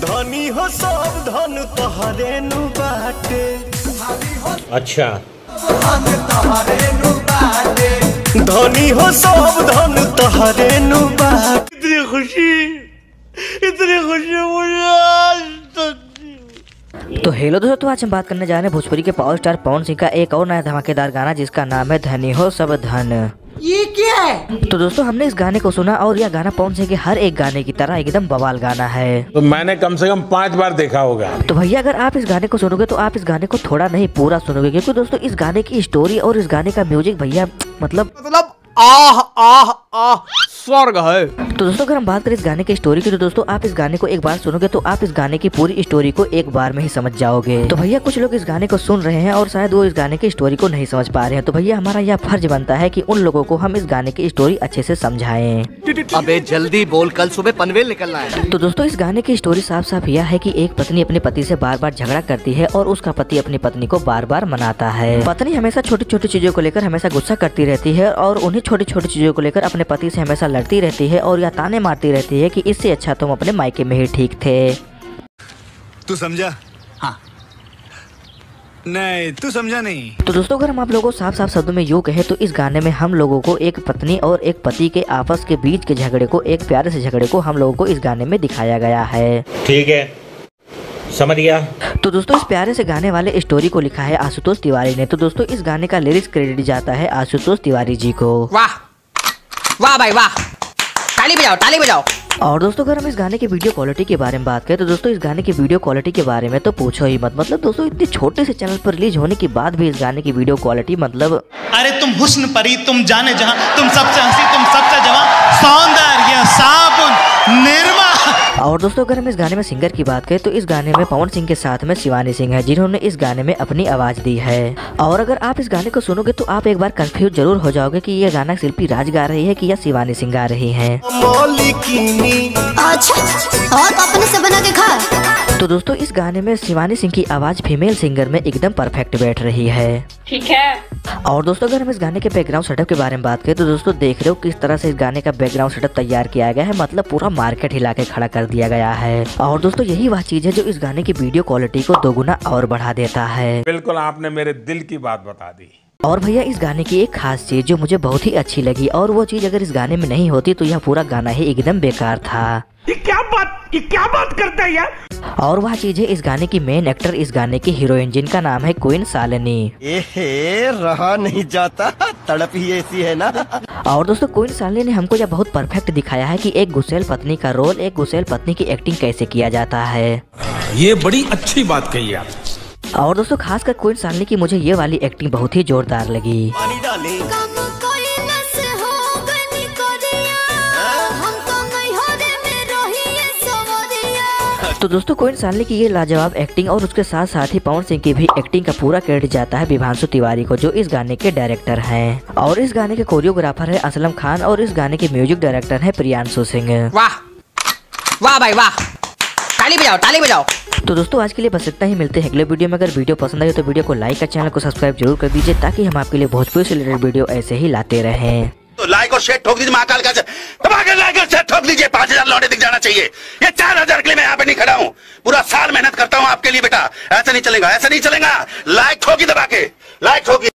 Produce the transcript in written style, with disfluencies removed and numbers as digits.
धनी हो सब धन तोहरे नु बाटे। अच्छा धनी हो सब धन तोहरे नु बाटे। इतनी खुशी मुझे आज तक। तो हेलो दोस्तों, तो आज हम बात करने जा रहे हैं भोजपुरी के पावर स्टार पवन सिंह का एक और नया धमाकेदार गाना जिसका नाम है धनी हो सब धन। ये क्या है? तो दोस्तों हमने इस गाने को सुना और यह गाना पवन सिंह के हर एक गाने की तरह एकदम बवाल गाना है। तो मैंने कम से कम 5 बार देखा होगा। तो भैया अगर आप इस गाने को सुनोगे तो आप इस गाने को थोड़ा नहीं पूरा सुनोगे, क्योंकि दोस्तों इस गाने की स्टोरी और इस गाने का म्यूजिक भैया मतलब आह आह आह स्वर्ग है। तो दोस्तों अगर हम बात करें इस गाने की स्टोरी की तो दोस्तों आप इस गाने को एक बार सुनोगे तो आप इस गाने की पूरी स्टोरी को एक बार में ही समझ जाओगे। तो भैया कुछ लोग इस गाने को सुन रहे हैं और शायद वो इस गाने की स्टोरी को नहीं समझ पा रहे हैं। तो भैया हमारा यह फर्ज बनता है कि उन लोगों को हम इस गाने की स्टोरी अच्छे से समझाएं। अबे जल्दी बोल, कल सुबह पनवेल निकलना है। तो दोस्तों इस गाने की स्टोरी साफ साफ यह है कि एक पत्नी अपने पति से बार बार झगड़ा करती है और उसका पति अपनी पत्नी को बार बार मनाता है। पत्नी हमेशा छोटी छोटी चीजों को लेकर हमेशा गुस्सा करती रहती है और उन्हीं छोटी छोटी चीजों को लेकर अपने पति से हमेशा लड़ती रहती है और या ताने मारती रहती है कि इससे अच्छा तुम अपने मायके में ही ठीक थे। तू समझा? हाँ। नहीं तू समझा नहीं। तो दोस्तों अगर हम आप लोगों को साफ साफ शब्दों में यूँ कहें तो इस गाने में हम लोगों को एक पत्नी और एक पति के आपस के बीच के झगड़े को, एक प्यारे से झगड़े को हम लोगों को इस गाने में दिखाया गया है। ठीक है, समझ गया। तो दोस्तों इस प्यारे से गाने वाले स्टोरी को लिखा है आशुतोष तिवारी ने। तो दोस्तों इस गाने का लिरिक्स क्रेडिट जाता है आशुतोष तिवारी जी को। वाह वाह भाई वाह, ताली बजाओ ताली बजाओ। और दोस्तों अगर हम इस गाने की वीडियो क्वालिटी के बारे में बात करें तो दोस्तों इस गाने की वीडियो क्वालिटी के बारे में तो पूछो ही मत। मतलब दोस्तों इतने छोटे से चैनल पर रिलीज होने के बाद भी इस गाने की वीडियो क्वालिटी मतलब अरे तुम हुस्न परी, तुम जाने जहां, तुम सबसे हंसी, तुम सबसे जवां, सौंदर्य साबुन निरमा। और दोस्तों अगर हम इस गाने में सिंगर की बात करें तो इस गाने में पवन सिंह के साथ में शिवानी सिंह है जिन्होंने इस गाने में अपनी आवाज दी है। और अगर आप इस गाने को सुनोगे तो आप एक बार कंफ्यूज जरूर हो जाओगे कि ये गाना शिल्पी राज गा रही है कि या शिवानी सिंह गा रही है। अच्छा और अपने से बना के खा। तो दोस्तों इस गाने में शिवानी सिंह की आवाज फीमेल सिंगर में एकदम परफेक्ट बैठ रही है। ठीक है। और दोस्तों अगर हम इस गाने के बैकग्राउंड सेटअप के बारे में बात करें तो दोस्तों देख रहे हो किस तरह से इस गाने का बैकग्राउंड सेटअप तैयार किया गया है। मतलब पूरा मार्केट हिला के खड़ा कर दिया गया है। और दोस्तों यही वह चीज है जो इस गाने की वीडियो क्वालिटी को दोगुना और बढ़ा देता है। बिल्कुल आपने मेरे दिल की बात बता दी। और भैया इस गाने की एक खास चीज जो मुझे बहुत ही अच्छी लगी और वो चीज अगर इस गाने में नहीं होती तो यह पूरा गाना ही एकदम बेकार था। ये क्या बात करता है यार। और वह चीज है इस गाने की मेन एक्टर, इस गाने की हीरोइन जिनका नाम है क्वीन शालिनी। रहा नहीं जाता, तड़प ही ऐसी है ना। और दोस्तों क्वीन शालिनी ने हमको यह बहुत परफेक्ट दिखाया है कि एक गुस्सैल पत्नी का रोल, एक गुस्सैल पत्नी की एक्टिंग कैसे किया जाता है। ये बड़ी अच्छी बात कही आप। और दोस्तों खासकर क्वीन शालिनी की मुझे ये वाली एक्टिंग बहुत ही जोरदार लगी। तो दोस्तों क्वीन शालिनी की ये लाजवाब एक्टिंग और उसके साथ साथ ही पवन सिंह की भी एक्टिंग का पूरा क्रेडिट जाता है विभांशु तिवारी को जो इस गाने के डायरेक्टर हैं। और इस गाने के कोरियोग्राफर है असलम खान और इस गाने के म्यूजिक डायरेक्टर है प्रियांशु सिंह। वाह वाह भाई वाह, ताली बजाओ ताली बजाओ। तो दोस्तों आज के लिए बस इतना ही, मिलते हैं अगले वीडियो में। अगर वीडियो पसंद आई तो वीडियो को लाइक और चैनल को सब्सक्राइब जरूर कर दीजिए ताकि हम आपके लिए भोजपुरी से रिलेटेड वीडियो ऐसे ही लाते रहें। तो लाइक और शेयर ठोक दीजिए, महाकाल का दबाकर लाइक और शेयर ठोक दीजिए। 5000 लौटे दिख जाना चाहिए। ये 4000 के लिए मैं यहाँ पे नहीं खड़ा हूँ, पूरा साल मेहनत करता हूँ आपके लिए बेटा। ऐसा नहीं चलेगा, ऐसा नहीं चलेगा। लाइक ठोकी दबा के, लाइक ठोकी।